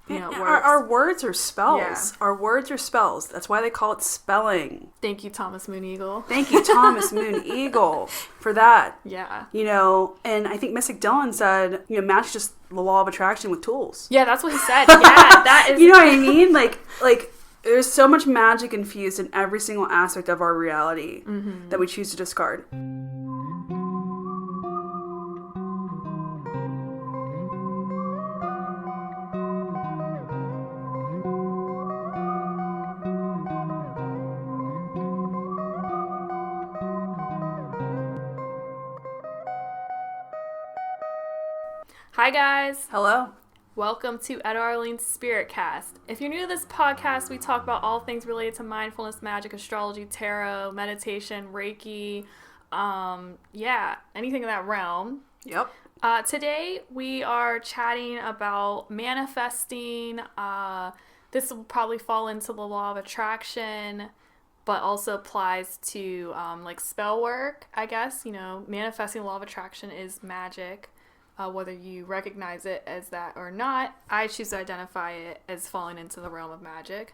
you know, it Our, works. our words are spells. Yeah. Our words are spells. That's why they call it spelling. Thank you, Thomas Moon Eagle. Thank you, Thomas Moon Eagle, for that. Yeah. You know, and I think Mystic Dylan said, you know, match just the law of attraction with tools. Yeah, that's what he said. Yeah, that is. You know what I mean? Like there's so much magic infused in every single aspect of our reality that we choose to discard. Hi, guys. Hello. Welcome to ARLENE's Spirit Cast. If you're new to this podcast, we talk about all things related to mindfulness, magic, astrology, tarot, meditation, Reiki, anything in that realm. Yep. Today, we are chatting about manifesting. This will probably fall into the law of attraction, but also applies to like spell work, I guess. You know, manifesting the law of attraction is magic. Whether you recognize it as that or not, I choose to identify it as falling into the realm of magic.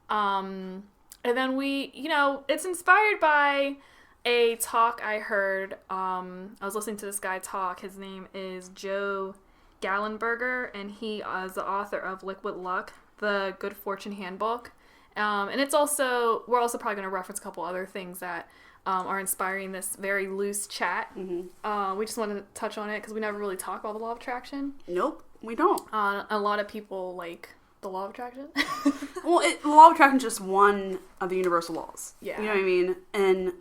And then it's inspired by a talk I heard. I was listening to this guy talk. His name is Joe Gallenberger, and he is the author of Liquid Luck, the Good Fortune Handbook. And we're also probably going to reference a couple other things that are inspiring this very loose chat. We just wanted to touch on it because we never really talk about the law of attraction. Nope, we don't. A lot of people like the law of attraction. Well, the law of attraction is just one of the universal laws. Yeah. You know what I mean? And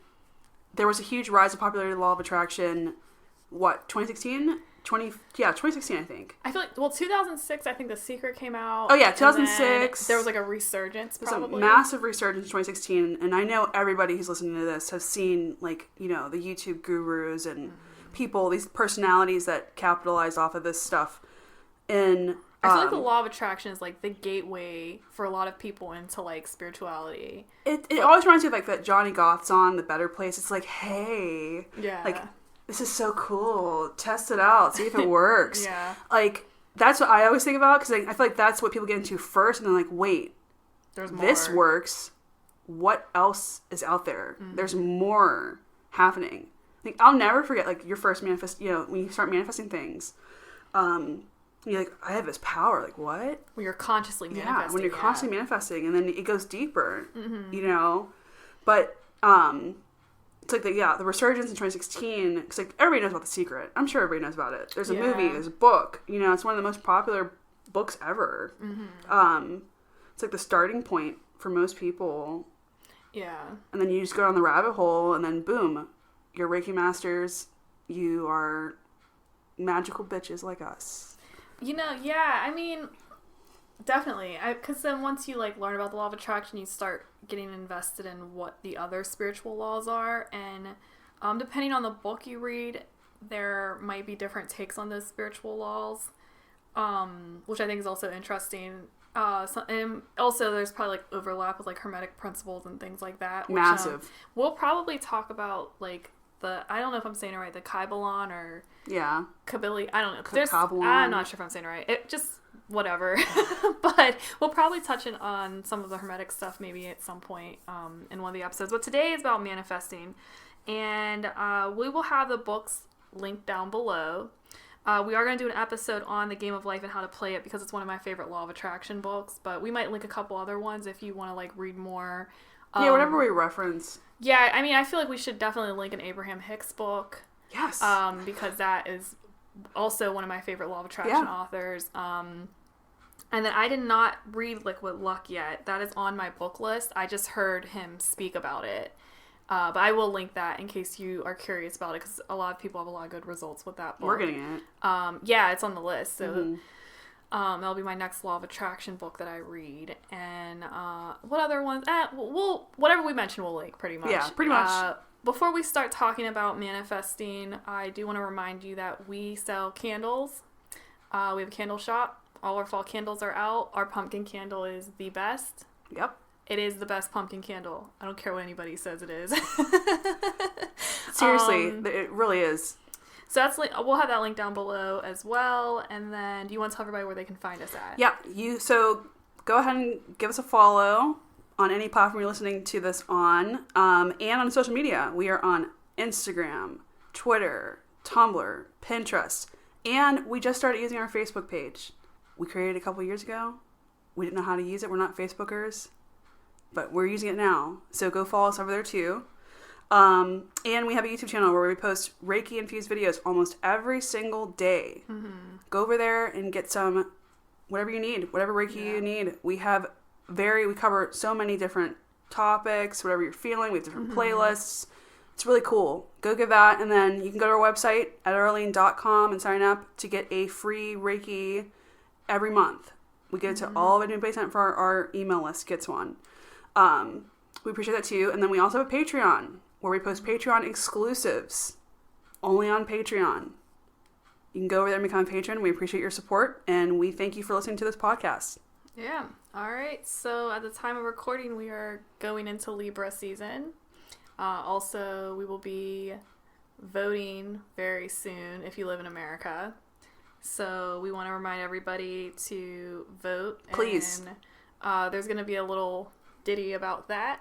there was a huge rise of popularity of the law of attraction, 2016? 2016, I think. I feel like, 2006, I think The Secret came out. Oh, yeah, 2006. There was like a resurgence, probably. There's a massive resurgence in 2016, and I know everybody who's listening to this has seen, like, you know, the YouTube gurus and people, these personalities that capitalize off of this stuff. And I feel like the law of attraction is, like, the gateway for a lot of people into, like, spirituality. It always reminds me of, like, that Johnny Goth song, The Better Place. It's like, hey. Yeah. Like, this is so cool. Test it out. See if it works. Yeah. Like, that's what I always think about, because I feel like that's what people get into first, and then like, wait, there's more. This works. What else is out there? There's more happening. Like, I'll never forget, like, your first when you start manifesting things, you're like, I have this power. Like, what? When you're consciously manifesting. Yeah, when you're constantly manifesting, and then it goes deeper, you know? But, it's like the resurgence in 2016, because like everybody knows about The Secret. I'm sure everybody knows about it. There's a movie, there's a book. You know, it's one of the most popular books ever. It's like the starting point for most people. Yeah. And then you just go down the rabbit hole, and then boom, you're Reiki masters. You are magical bitches like us. You know, yeah. I mean, definitely. Because then once you like learn about the law of attraction, you start getting invested in what the other spiritual laws are, and depending on the book you read, there might be different takes on those spiritual laws, which I think is also interesting. And also there's probably like overlap with like Hermetic principles and things like that. Which, massive. We'll probably talk about like I don't know if I'm saying it right, the Kybalion or Kabili. I don't know. I'm not sure if I'm saying it right. It just whatever. But we'll probably touch on some of the Hermetic stuff maybe at some point in one of the episodes. But today is about manifesting. And we will have the books linked down below. We are going to do an episode on the Game of Life and how to play it because it's one of my favorite law of attraction books. But we might link a couple other ones if you want to like read more. Whatever we reference. Yeah, I mean, I feel like we should definitely link an Abraham Hicks book. Yes. Because that is also one of my favorite law of attraction authors. And then I did not read Liquid Luck yet. That is on my book list. I just heard him speak about it. But I will link that in case you are curious about it, because a lot of people have a lot of good results with that book. We're getting it. Yeah, it's on the list. So that'll be my next law of attraction book that I read. And what other ones? Whatever we mention, we'll link pretty much. Yeah, pretty much. Before we start talking about manifesting, I do want to remind you that we sell candles. We have a candle shop. All our fall candles are out. Our pumpkin candle is the best. Yep. It is the best pumpkin candle. I don't care what anybody says it is. Seriously, it really is. So we'll have that link down below as well. And then do you want to tell everybody where they can find us at? Yeah, so go ahead and give us a follow on any platform you're listening to this on, and on social media. We are on Instagram, Twitter, Tumblr, Pinterest, and we just started using our Facebook page. We created it a couple years ago. We didn't know how to use it. We're not Facebookers, but we're using it now. So go follow us over there too. And we have a YouTube channel where we post Reiki infused videos almost every single day. Mm-hmm. Go over there and get some, whatever you need, whatever Reiki you need. We cover so many different topics, whatever you're feeling. We have different playlists. It's really cool. Go give that, and then you can go to our website at ARLENE.com and sign up to get a free Reiki every month. We give it to all of it. Anybody sign up for our email list gets one. We appreciate that too. And then we also have a Patreon where we post Patreon exclusives only on Patreon. You can go over there and become a patron. We appreciate your support, and we thank you for listening to this podcast. Yeah. All right. So at the time of recording, we are going into Libra season. Also, we will be voting very soon if you live in America. So we want to remind everybody to vote. Please. And there's going to be a little ditty about that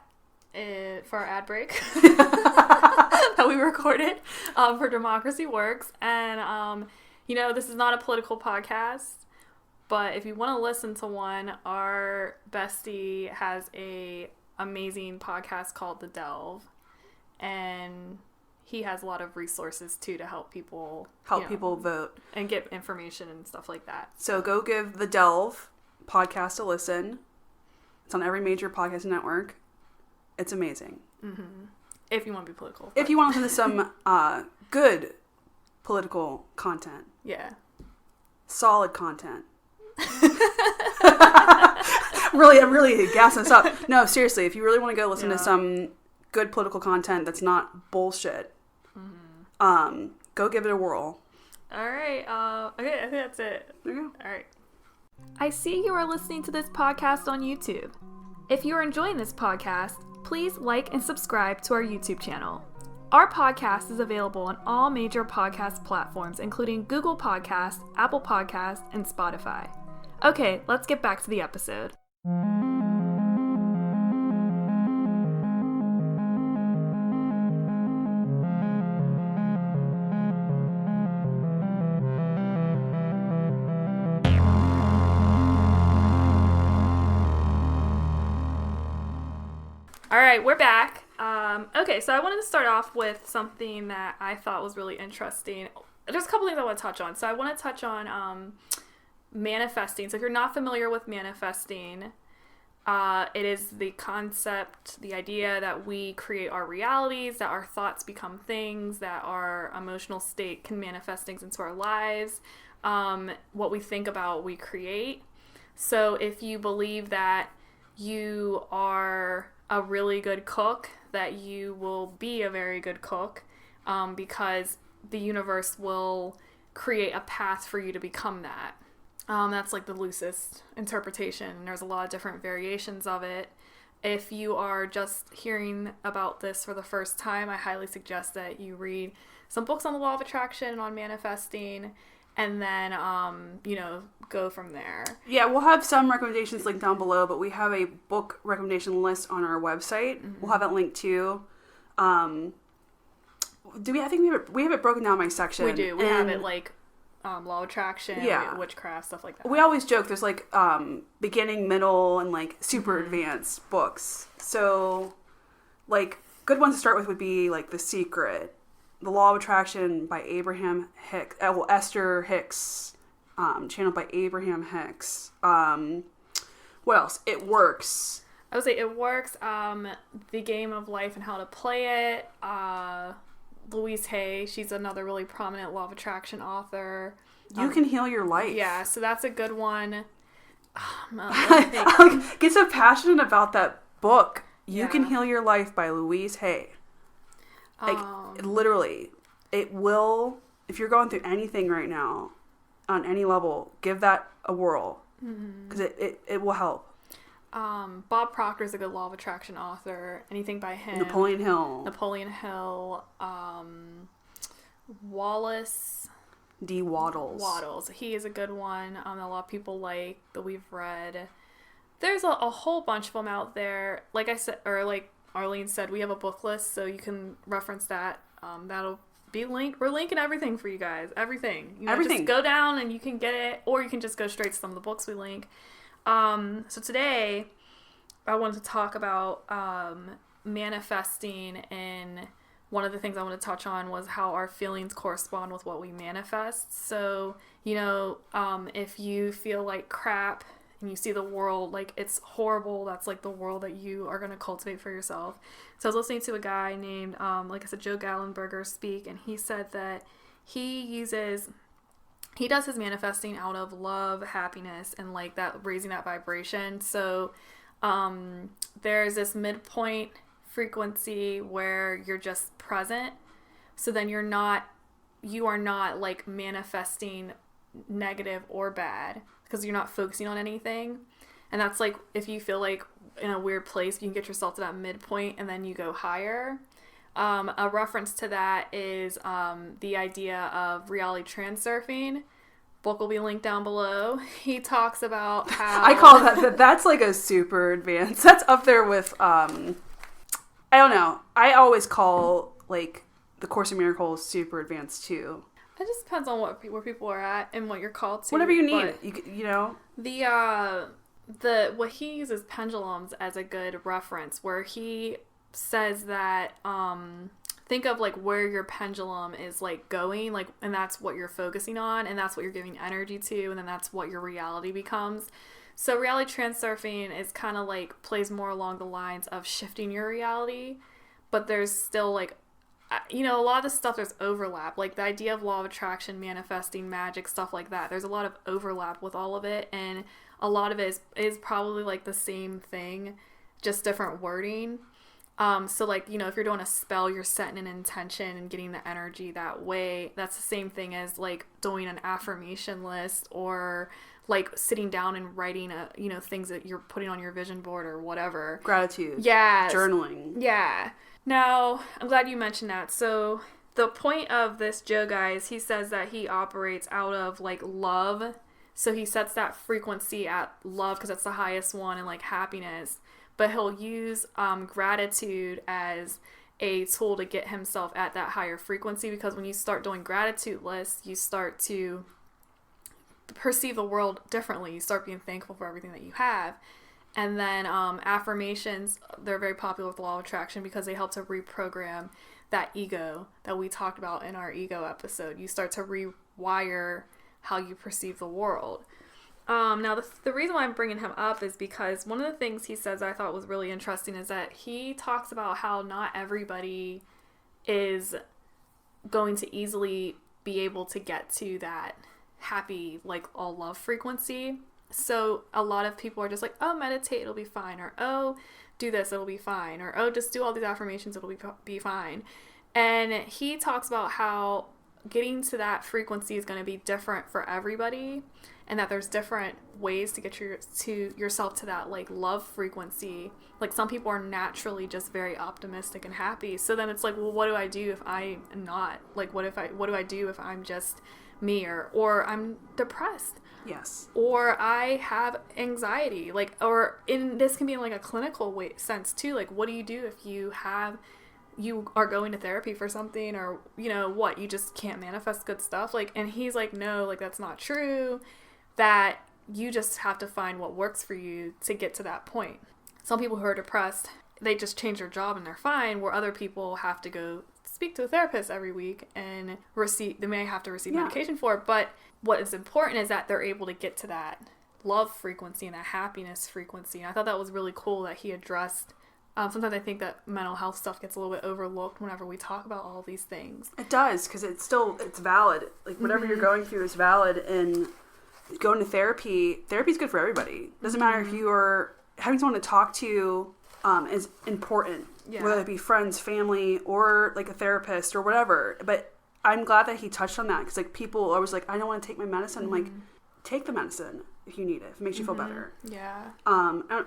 for our ad break that we recorded for Democracy Works. And, this is not a political podcast, but if you want to listen to one, our bestie has a amazing podcast called The Delve. And he has a lot of resources too to help people vote and get information and stuff like that. So go give the Delve podcast a listen. It's on every major podcast network. It's amazing. Mm-hmm. If you want to be political. If you want to listen to some good political content. Yeah. Solid content. I'm really gassing us up. No, seriously, if you really want to go listen to some good political content that's not bullshit, go give it a whirl. All right. Okay, I think that's it. There you go. All right. I see you are listening to this podcast on YouTube. If you are enjoying this podcast, please like and subscribe to our YouTube channel. Our podcast is available on all major podcast platforms, including Google Podcasts, Apple Podcasts, and Spotify. Okay, let's get back to the episode. All right, we're back. Okay, so I wanted to start off with something that I thought was really interesting. There's a couple things I want to touch on. So I want to touch on manifesting. So if you're not familiar with manifesting, it is the concept, the idea that we create our realities, that our thoughts become things, that our emotional state can manifest things into our lives. What we think about, we create. So if you believe that you are a really good cook, that you will be a very good cook, because the universe will create a path for you to become that. That's like the loosest interpretation. There's a lot of different variations of it. If you are just hearing about this for the first time, I highly suggest that you read some books on the law of attraction and on manifesting, and then, go from there. Yeah, we'll have some recommendations linked down below, but we have a book recommendation list on our website. Mm-hmm. We'll have that linked too. I think we have it broken down by section. We do. We have it like law of attraction, witchcraft, stuff like that. We always joke there's like beginning, middle, and like super advanced books. So like good ones to start with would be like The Secret, The Law of Attraction by Abraham Hicks. Esther Hicks, channeled by Abraham Hicks. What else? It Works. I would say It Works. The Game of Life and How to Play It. Louise Hay, she's another really prominent law of attraction author. You Can Heal Your Life. Yeah, so that's a good one. Get so passionate about that book. You Can Heal Your Life by Louise Hay. Like, literally, it will, if you're going through anything right now, on any level, give that a whirl. Because it will help. Bob Proctor is a good law of attraction author. Anything by him. Napoleon Hill. Wallace D. Waddles. Waddles. He is a good one. A lot of people like that we've read. There's a whole bunch of them out there. Like I said, or like Arlene said, we have a book list, so you can reference that. That'll be linked. We're linking everything for you guys. Everything. Everything. Just go down and you can get it, or you can just go straight to some of the books we link. So today, I wanted to talk about manifesting, and one of the things I want to touch on was how our feelings correspond with what we manifest. So, if you feel like crap and you see the world like it's horrible, that's like the world that you are going to cultivate for yourself. So I was listening to a guy named, like I said, Joe Gallenberger speak, and he said that he does his manifesting out of love, happiness, and like that, raising that vibration. So there's this midpoint frequency where you're just present. So then you are not like manifesting negative or bad, because you're not focusing on anything. And that's like, if you feel like in a weird place, you can get yourself to that midpoint and then you go higher. A reference to that is the idea of reality transurfing. Book will be linked down below. He talks about how... I call that's like a super advanced. That's up there with, I don't know. I always call like the Course in Miracles super advanced too. It just depends on where people are at and what you're called to. Whatever you need, you know. What he uses pendulums as a good reference, where he says that think of like where your pendulum is like going, like, and that's what you're focusing on, and that's what you're giving energy to, and then that's what your reality becomes. So reality transurfing is kind of like plays more along the lines of shifting your reality, but there's still like, a lot of the stuff, there's overlap. Like the idea of law of attraction, manifesting, magic, stuff like that. There's a lot of overlap with all of it, and a lot of it is probably like the same thing, just different wording. So like, if you're doing a spell, you're setting an intention and getting the energy that way. That's the same thing as like doing an affirmation list, or like sitting down and writing things that you're putting on your vision board or whatever. Gratitude. Yeah. Journaling. Yeah. Now, I'm glad you mentioned that. So the point of this Joe guy is he says that he operates out of like love. So he sets that frequency at love because that's the highest one, and like happiness. But he'll use gratitude as a tool to get himself at that higher frequency, because when you start doing gratitude lists, you start to perceive the world differently. You start being thankful for everything that you have. And then affirmations, they're very popular with the law of attraction because they help to reprogram that ego that we talked about in our ego episode. You start to rewire how you perceive the world. Now, the reason why I'm bringing him up is because one of the things he says I thought was really interesting is that he talks about how not everybody is going to easily be able to get to that happy, like, all love frequency. So a lot of people are just like, oh, meditate, it'll be fine. Or, oh, do this, it'll be fine. Or, oh, just do all these affirmations, it'll be fine. And he talks about how getting to that frequency is going to be different for everybody, and that there's different ways to get yourself to that like love frequency. Like some people are naturally just very optimistic and happy. So then it's like, well, what do I do if I'm not? Like what do I do if I'm just me, or I'm depressed? Yes. Or I have anxiety, like, or in this can be in like a clinical sense too. Like, what do you do if you are going to therapy for something, or, what, you just can't manifest good stuff? Like, and he's like, no, like, that's not true, that you just have to find what works for you to get to that point. Some people who are depressed, they just change their job and they're fine, where other people have to go speak to a therapist every week and they may have to receive medication for it. But what is important is that they're able to get to that love frequency and that happiness frequency. And I thought that was really cool that he addressed. Sometimes I think that mental health stuff gets a little bit overlooked whenever we talk about all these things. It does, because it's valid. Like, whatever you're going through is valid, and going to therapy's good for everybody. Doesn't matter if you are having someone to talk to is important, whether it be friends, family, or like a therapist or whatever. But I'm glad that he touched on that, because like people are always like, I don't want to take my medicine. I'm like, take the medicine. if you need it, if it makes you feel better. Yeah.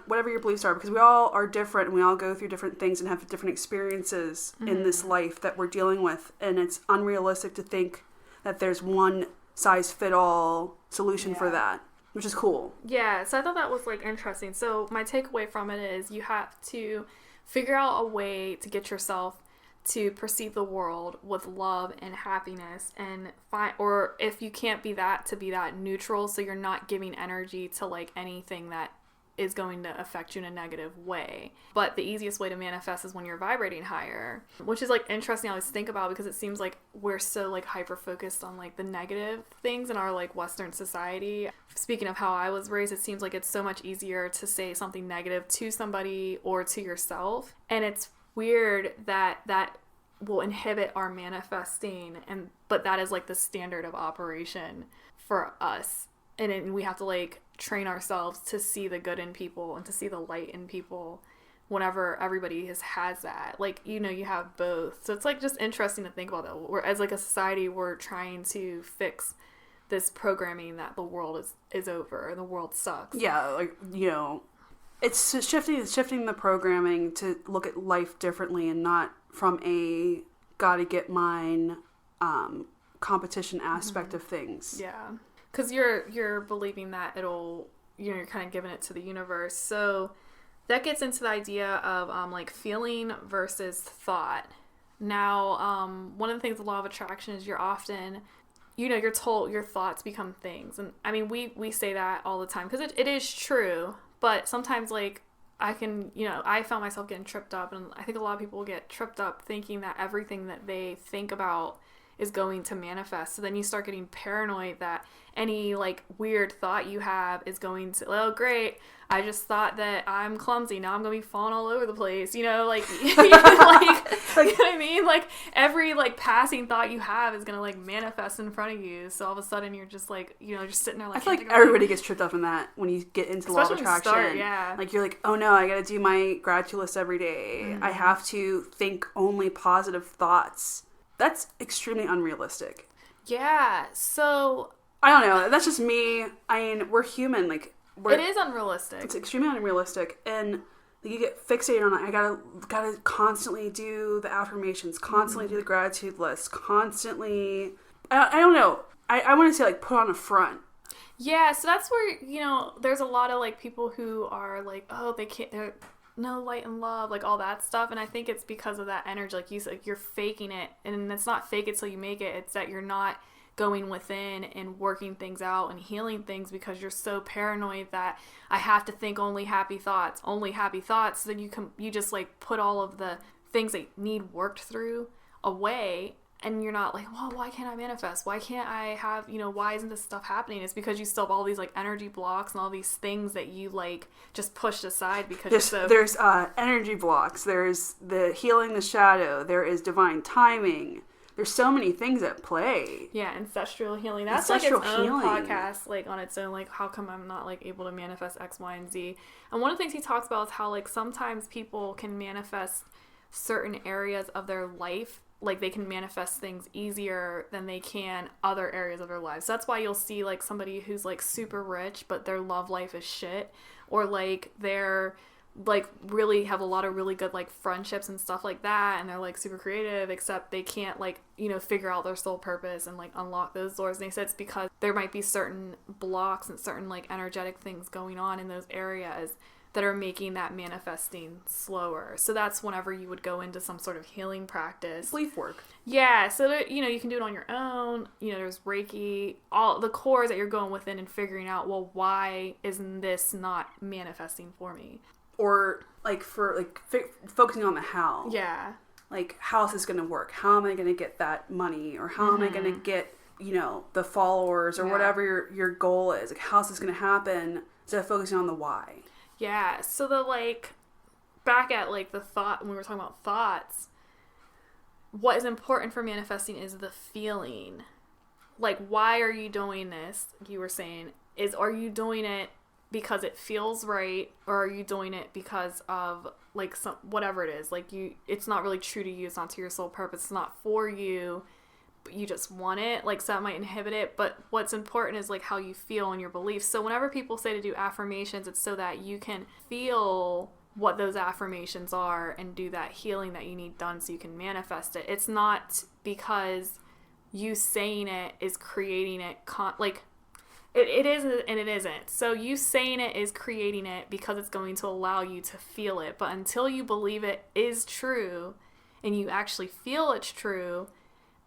Whatever your beliefs are, because we all are different and we all go through different things and have different experiences in this life that we're dealing with. And it's unrealistic to think that there's one size fit all solution for that, which is cool. Yeah. So I thought that was like interesting. So my takeaway from it is you have to figure out a way to get yourself to perceive the world with love and happiness, and find, or if you can't be that, to be that neutral, so you're not giving energy to like anything that is going to affect you in a negative way. But the easiest way to manifest is when you're vibrating higher, which is like interesting I always think about, because it seems like we're so like hyper focused on like the negative things in our like Western society. Speaking of how I was raised, it seems like it's so much easier to say something negative to somebody or to yourself, and it's weird that will inhibit our manifesting, but that is like the standard of operation for us, and we have to like train ourselves to see the good in people and to see the light in people whenever everybody has that, like, you know, you have both. So it's like just interesting to think about that. We're, as like a society, we're trying to fix this programming that the world is over and the world sucks. Yeah, like, you know, it's shifting the programming to look at life differently and not from a gotta get mine competition aspect of things. Yeah, because you're believing that it'll, you know, you're kind of giving it to the universe. So that gets into the idea of like feeling versus thought. Now, one of the things with the law of attraction is you're often, you know, you're told your thoughts become things, and I mean we say that all the time because it is true. But sometimes, like, I can, you know, I found myself getting tripped up, and I think a lot of people get tripped up thinking that everything that they think about is going to manifest. So then you start getting paranoid that any, like, weird thought you have is going to, oh, great, I just thought that I'm clumsy, now I'm going to be falling all over the place, you know, like, like, you know what I mean? Like, every, like, passing thought you have is going to, like, manifest in front of you. So all of a sudden you're just, like, you know, just sitting there, like, I feel like everybody gets tripped up in that when you get into the law of attraction. Start, yeah. Like, you're like, oh no, I got to do my gratitude list every day. I have to think only positive thoughts. That's extremely unrealistic. Yeah, so I don't know. That's just me. I mean, we're human. Like, it is unrealistic. It's extremely unrealistic, and like, you get fixated on it. I gotta constantly do the affirmations, constantly do the gratitude list, constantly. I don't know. I want to say, like, put on a front. Yeah, so that's where, you know, there's a lot of like people who are like, oh, they're no light and love, like all that stuff, and I think it's because of that energy, like you said, like, you're faking it, and it's not fake it till you make it. It's that you're not going within and working things out and healing things because you're so paranoid that I have to think only happy thoughts. So then you just like put all of the things that need worked through away, and you're not like, well, why can't I manifest? Why can't I have, you know, why isn't this stuff happening? It's because you still have all these like energy blocks and all these things that you like just pushed aside because there's energy blocks. There's the healing the shadow. There is divine timing. There's so many things at play. Yeah, ancestral healing. That's like its own podcast, like on its own, like how come I'm not like able to manifest X, Y, and Z. And one of the things he talks about is how like sometimes people can manifest certain areas of their life, like they can manifest things easier than they can other areas of their lives. So that's why you'll see like somebody who's like super rich, but their love life is shit, or like they're like really have a lot of really good like friendships and stuff like that, and they're like super creative, except they can't like, you know, figure out their soul purpose and like unlock those doors. And they said it's because there might be certain blocks and certain like energetic things going on in those areas that are making that manifesting slower. So that's whenever you would go into some sort of healing practice. Belief work. Yeah, so that, you know, you can do it on your own. You know, there's Reiki, all the cores that you're going within and figuring out, well, why isn't this not manifesting for me? Or like for like focusing on the how. Yeah. Like, how is this going to work? How am I going to get that money? Or how am I going to get, you know, the followers or whatever your goal is? Like, how is this going to happen? Instead of focusing on the why. Yeah. So the like, back at like the thought, when we were talking about thoughts, what is important for manifesting is the feeling. Like, why are you doing this? You were saying, are you doing it because it feels right, or are you doing it because of like some whatever it is, like it's not really true to you, it's not to your soul purpose, it's not for you, you just want it, like, so that might inhibit it. But what's important is like how you feel and your beliefs. So whenever people say to do affirmations, it's so that you can feel what those affirmations are and do that healing that you need done so you can manifest it. It's not because you saying it is creating it, it is and it isn't. So you saying it is creating it because it's going to allow you to feel it. But until you believe it is true and you actually feel it's true,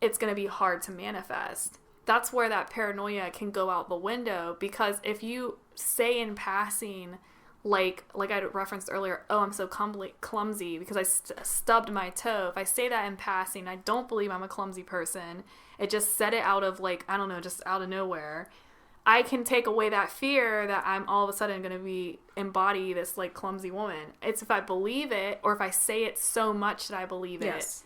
it's going to be hard to manifest. That's where that paranoia can go out the window, because if you say in passing, like I referenced earlier, oh, I'm so clumsy because I stubbed my toe. If I say that in passing, I don't believe I'm a clumsy person. It just said it out of just out of nowhere. I can take away that fear that I'm all of a sudden going to embody this like clumsy woman. It's if I believe it, or if I say it so much that I believe it. Yes.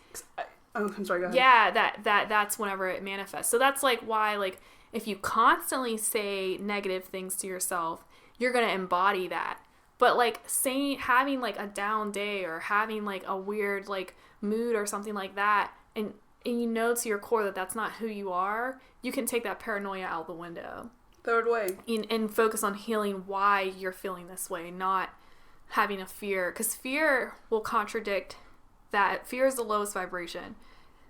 I'm sorry, go ahead. Yeah, that's whenever it manifests. So that's like why, like, if you constantly say negative things to yourself, you're going to embody that. But like having like a down day or having like a weird like mood or something like that, and you know to your core that that's not who you are, you can take that paranoia out the window. Third way. And focus on healing why you're feeling this way, not having a fear. Because fear will contradict that. Fear is the lowest vibration.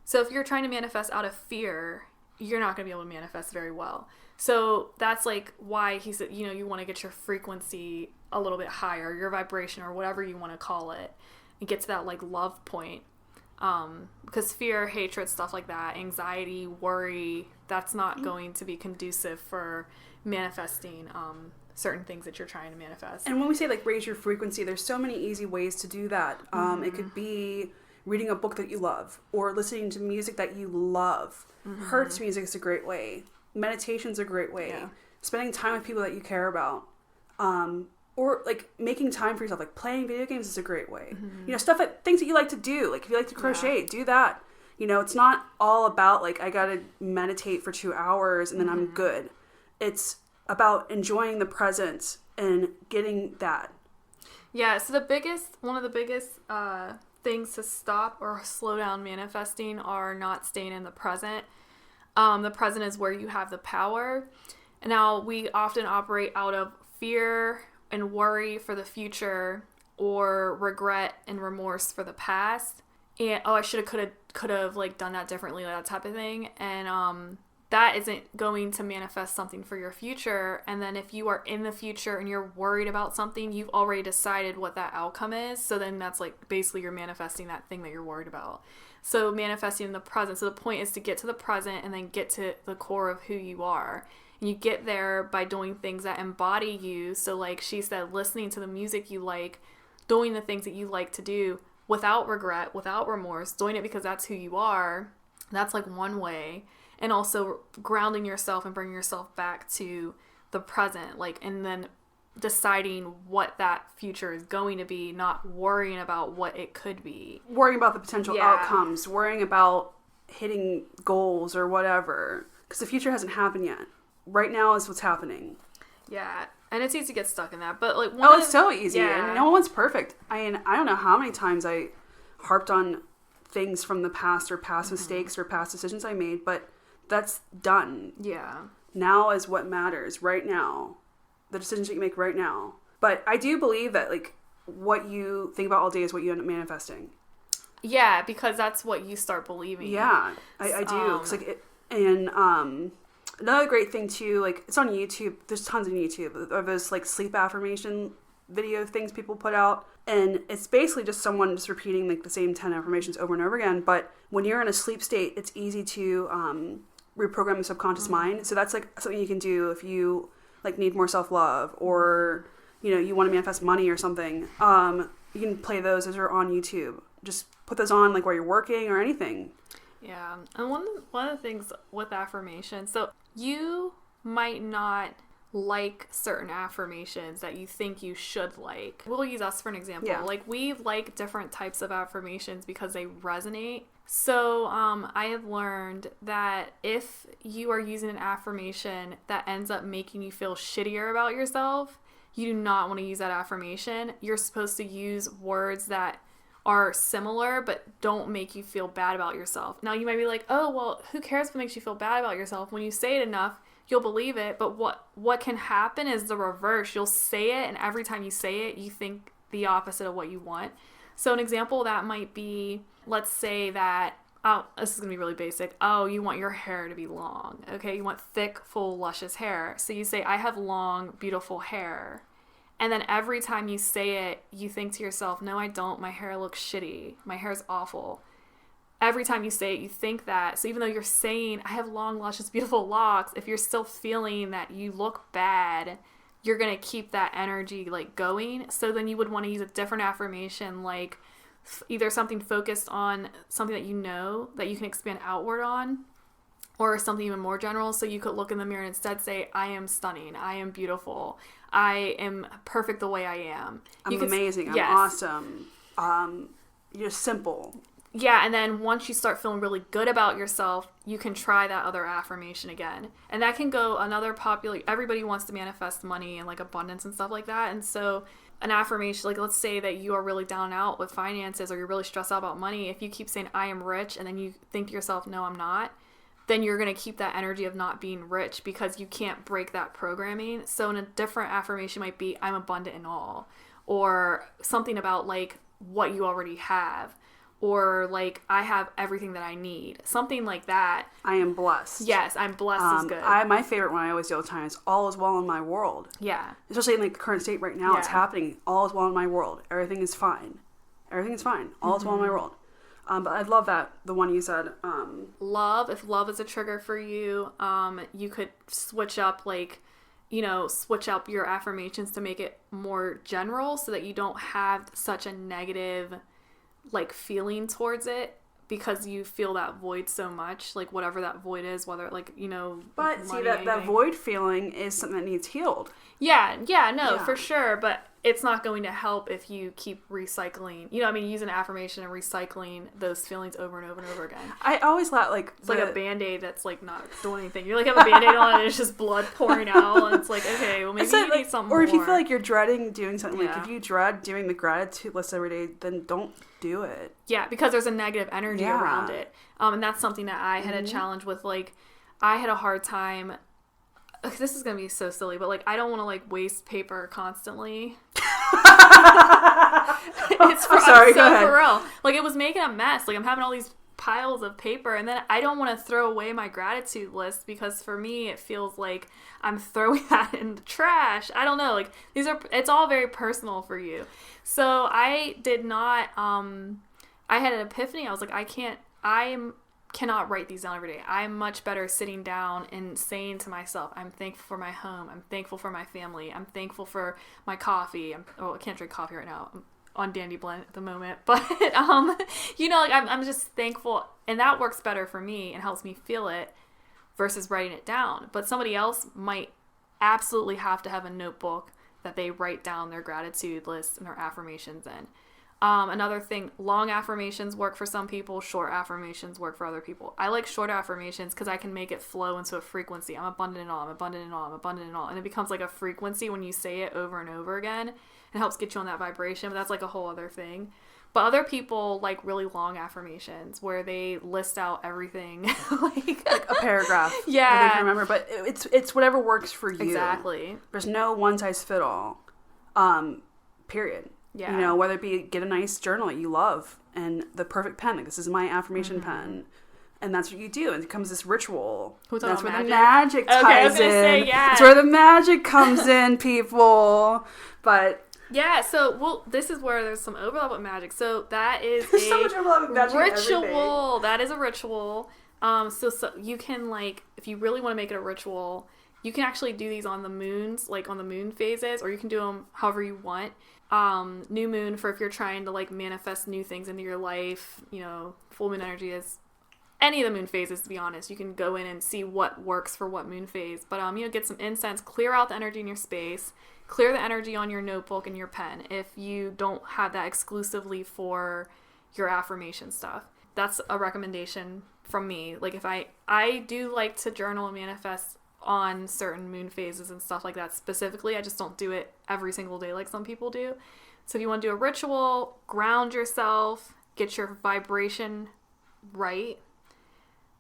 So if you're trying to manifest out of fear, you're not going to be able to manifest very well. So that's like why he said, you want to get your frequency a little bit higher, your vibration or whatever you want to call it, and get to that like love point. Because fear, hatred, stuff like that, anxiety, worry, that's not going to be conducive for manifesting certain things that you're trying to manifest. And when we say like raise your frequency, there's so many easy ways to do that. It could be reading a book that you love, or listening to music that you love. Hertz music is a great way. Meditation's a great way. Yeah. Spending time with people that you care about. Or like making time for yourself, like playing video games is a great way. Things that you like to do. Like if you like to crochet, do that. It's not all about like I gotta meditate for 2 hours and then I'm good. It's about enjoying the present and getting that. Yeah, so one of the biggest things to stop or slow down manifesting are not staying in the present. The present is where you have the power. And now we often operate out of fear and worry for the future, or regret and remorse for the past. And I should have, could have like done that differently, that type of thing. And that isn't going to manifest something for your future. And then if you are in the future and you're worried about something, you've already decided what that outcome is. So then that's like basically you're manifesting that thing that you're worried about. So manifesting in the present. So the point is to get to the present and then get to the core of who you are. And you get there by doing things that embody you. So like she said, listening to the music you like, doing the things that you like to do without regret, without remorse, doing it because that's who you are. That's like one way. And also grounding yourself and bringing yourself back to the present, like, and then deciding what that future is going to be, not worrying about what it could be. Worrying about the potential outcomes, worrying about hitting goals or whatever, because the future hasn't happened yet. Right now is what's happening. Yeah, and it's easy to get stuck in that, but like it's so easy, and no one's perfect. I mean, I don't know how many times I harped on things from the past or past mistakes or past decisions I made, but that's done. Yeah. Now is what matters right now. The decisions that you make right now. But I do believe that like what you think about all day is what you end up manifesting. Yeah, because that's what you start believing. Yeah, I do. 'Cause like another great thing too, like it's on YouTube. There's tons on YouTube of those like sleep affirmation video things people put out, and it's basically just someone just repeating like the same 10 affirmations over and over again. But when you're in a sleep state, it's easy to reprogram the subconscious mind. So that's like something you can do if you like need more self-love, or you want to manifest money or something. You can play those are on YouTube. Just put those on like while you're working or anything. Yeah, and one of the things with affirmations, so you might not like certain affirmations that you think you should like. We'll use us for an example. Yeah. Like we like different types of affirmations because they resonate. So I have learned that if you are using an affirmation that ends up making you feel shittier about yourself, you do not want to use that affirmation. You're supposed to use words that are similar but don't make you feel bad about yourself. Now you might be like, oh, well, who cares if it makes you feel bad about yourself? When you say it enough, you'll believe it. But what can happen is the reverse. You'll say it, and every time you say it, you think the opposite of what you want. So an example of that might be, let's say that, oh, this is going to be really basic. Oh, you want your hair to be long. Okay, you want thick, full, luscious hair. So you say, I have long, beautiful hair. And then every time you say it, you think to yourself, no, I don't. My hair looks shitty. My hair's awful. Every time you say it, you think that. So even though you're saying, I have long, luscious, beautiful locks, if you're still feeling that you look bad, you're going to keep that energy like going. So then you would want to use a different affirmation, like either something focused on something that you know that you can expand outward on, or something even more general. So you could look in the mirror and instead say, I am stunning. I am beautiful. I am perfect the way I am. I'm amazing. I'm awesome. You're simple. Yeah, and then once you start feeling really good about yourself, you can try that other affirmation again. And that can go another popular, everybody wants to manifest money and like abundance and stuff like that. And so an affirmation, like let's say that you are really down and out with finances, or you're really stressed out about money. If you keep saying, I am rich, and then you think to yourself, no, I'm not, then you're going to keep that energy of not being rich because you can't break that programming. So in a different affirmation might be, I'm abundant in all, or something about like what you already have, or like, I have everything that I need. Something like that. I am blessed. Yes, I'm blessed is good. My favorite one I always do all the time is, all is well in my world. Yeah. Especially in like the current state right now, it's happening. All is well in my world. Everything is fine. Everything is fine. All is well in my world. But I love that, the one you said. Love, if love is a trigger for you, you could switch up switch up your affirmations to make it more general so that you don't have such a negative like feeling towards it, because you feel that void so much, like whatever that void is, whether like, but see, that void feeling is something that needs healed. Yeah, for sure. But it's not going to help if you keep recycling, use an affirmation and recycling those feelings over and over and over again. I always thought like it's like a Band-Aid that's like not doing anything. You're like, have a Band-Aid on and it's just blood pouring out, and it's like, okay, well maybe you need something more. Or if you feel like you're dreading doing something, like if you dread doing the gratitude list every day, then don't do it. Yeah, because there's a negative energy around it. And that's something that I had a challenge with. Like, I had a hard time. This is gonna be so silly, but like, I don't want to like waste paper constantly. Sorry, go ahead. For real. Like, it was making a mess. Like, I'm having all these piles of paper, and then I don't want to throw away my gratitude list, because for me it feels like I'm throwing that in the trash. I don't know, like it's all very personal for you. So I did not I had an epiphany. I was like, I cannot write these down every day. I'm much better sitting down and saying to myself, I'm thankful for my home, I'm thankful for my family, I'm thankful for my coffee. I can't drink coffee right now. I'm on Dandy Blend at the moment, but I'm just thankful, and that works better for me and helps me feel it versus writing it down. But somebody else might absolutely have to have a notebook that they write down their gratitude list and their affirmations in. Another thing, long affirmations work for some people, short affirmations work for other people. I like short affirmations because I can make it flow into a frequency. I'm abundant in all, I'm abundant in all, I'm abundant in all. And it becomes like a frequency when you say it over and over again. It helps get you on that vibration, but that's like a whole other thing. But other people like really long affirmations where they list out everything. like a paragraph. Yeah. That they can remember, but it's whatever works for you. Exactly. There's no one size fit all. Period. Yeah. Whether it be get a nice journal that you love and the perfect pen. Like, this is my affirmation pen. And that's what you do. And it becomes this ritual. That's where magic? the magic ties in. I was gonna say, yeah. That's where the magic comes in, people. But yeah, so this is where there's some overlap with magic. So that is so much overlap with magic ritual. That is a ritual. So you can, like, if you really want to make it a ritual, you can actually do these on the moons, like on the moon phases, or you can do them however you want. New moon for if you're trying to like manifest new things into your life. Full moon energy is any of the moon phases, to be honest. You can go in and see what works for what moon phase. But get some incense, clear out the energy in your space, clear the energy on your notebook and your pen if you don't have that exclusively for your affirmation stuff. That's a recommendation from me. Like, if I do like to journal and manifest on certain moon phases and stuff like that specifically. I just don't do it every single day like some people do. So if you want to do a ritual, ground yourself, get your vibration right,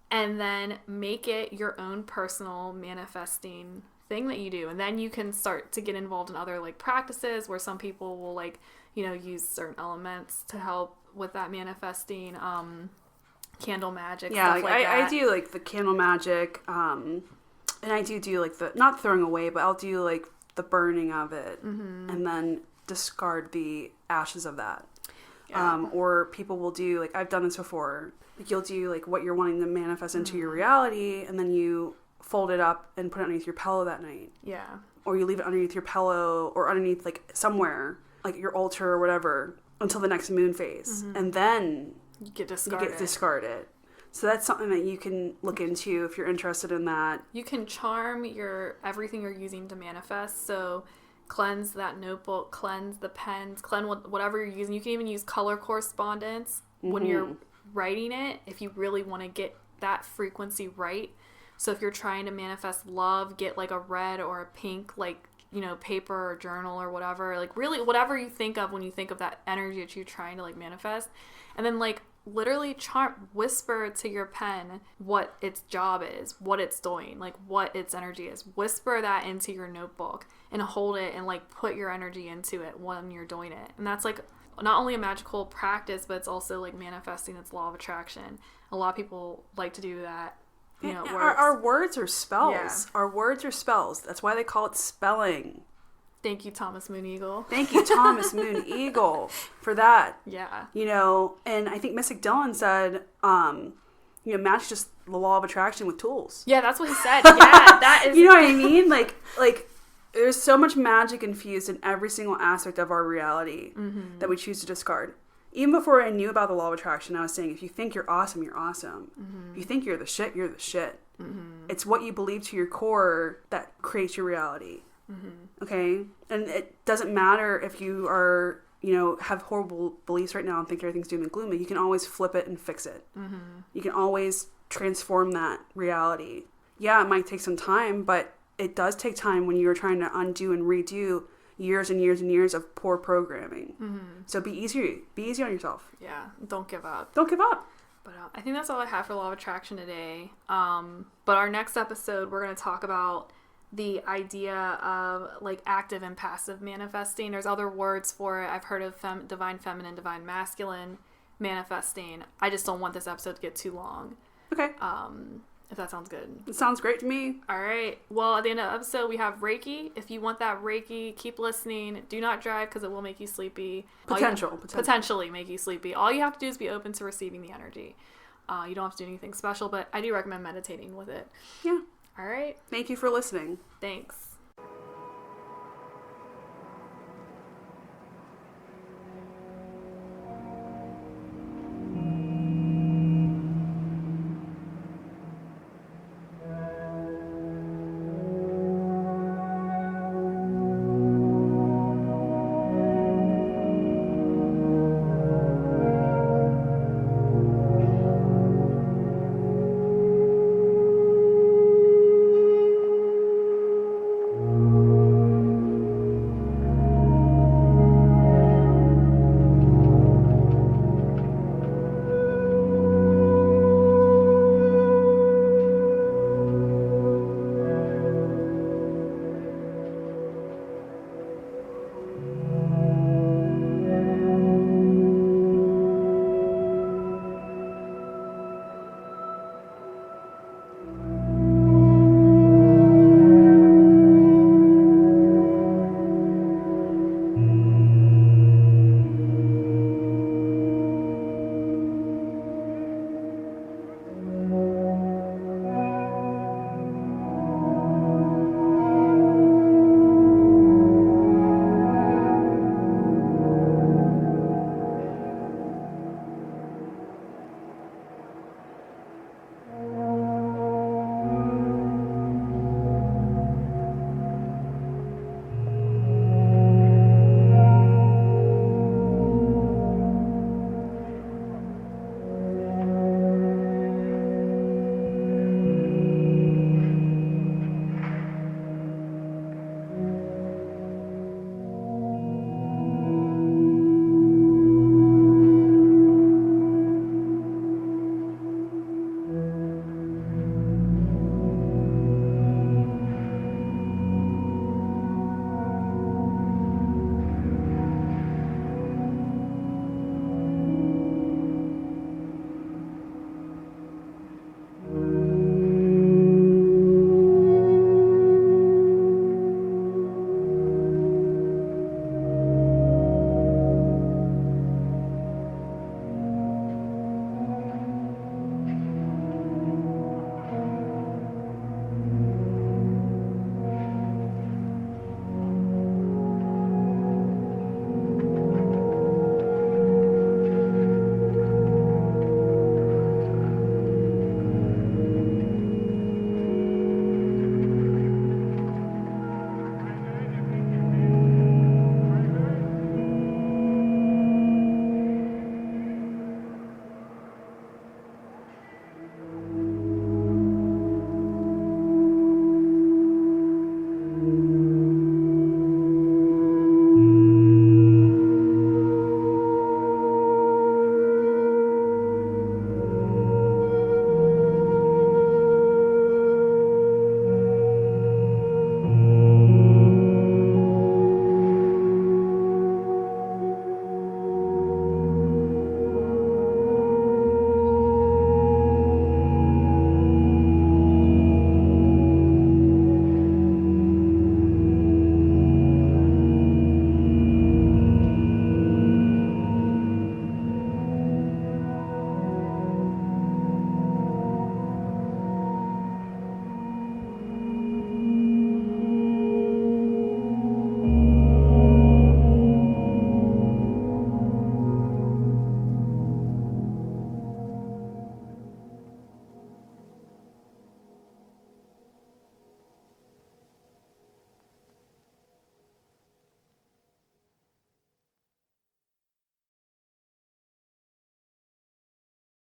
and then make it your own personal manifesting thing that you do. And then you can start to get involved in other like practices where some people will like, you know, use certain elements to help with that manifesting, candle magic, stuff like that. I do like the candle magic, and I do like the, not throwing away, but I'll do like the burning of it, and then discard the ashes of that. Or people will do, like, I've done this before, like you'll do like what you're wanting to manifest into your reality, and then you fold it up and put it underneath your pillow that night. Or you leave it underneath your pillow or underneath like somewhere, like your altar or whatever, until the next moon phase. And then you get discarded. So that's something that you can look into if you're interested in that. You can charm everything you're using to manifest. So cleanse that notebook, cleanse the pens, cleanse whatever you're using. You can even use color correspondence when you're writing it, if you really want to get that frequency right. So if you're trying to manifest love, get like a red or a pink, like, you know, paper or journal or whatever, like really whatever you think of when you think of that energy that you're trying to like manifest. And then like literally whisper to your pen what its job is, what it's doing, like what its energy is. Whisper that into your notebook and hold it and like put your energy into it when you're doing it. And that's like not only a magical practice, but it's also like manifesting its law of attraction. A lot of people like to do that. You know, our words are spells. Yeah. Our words are spells. That's why they call it spelling. Thank you, Thomas Moon Eagle. Thank you, Thomas Moon Eagle, for that. Yeah. You know, and I think Mystic Dylan said, you know, match just the law of attraction with tools. Yeah, that's what he said. Yeah, that is. You know what I mean? Like there's so much magic infused in every single aspect of our reality that we choose to discard. Even before I knew about the law of attraction, I was saying, if you think you're awesome, you're awesome. If you think you're the shit, you're the shit. It's what you believe to your core that creates your reality. Okay? And it doesn't matter if you are, you know, have horrible beliefs right now and think everything's doom and gloomy. You can always flip it and fix it. You can always transform that reality. Yeah, it might take some time, but it does take time when you're trying to undo and redo years and years and years of poor programming. So be easy on yourself. Yeah, don't give up. Don't give up. But I think that's all I have for law of attraction today. But our next episode, we're going to talk about the idea of like active and passive manifesting. There's other words for it. I've heard of divine feminine, divine masculine manifesting. I just don't want this episode to get too long. Okay. If that sounds good. It sounds great to me. All right. Well, at the end of the episode, we have Reiki. If you want that Reiki, keep listening. Do not drive because it will make you sleepy. Potentially make you sleepy. All you have to do is be open to receiving the energy. You don't have to do anything special, but I do recommend meditating with it. Yeah. All right. Thank you for listening. Thanks.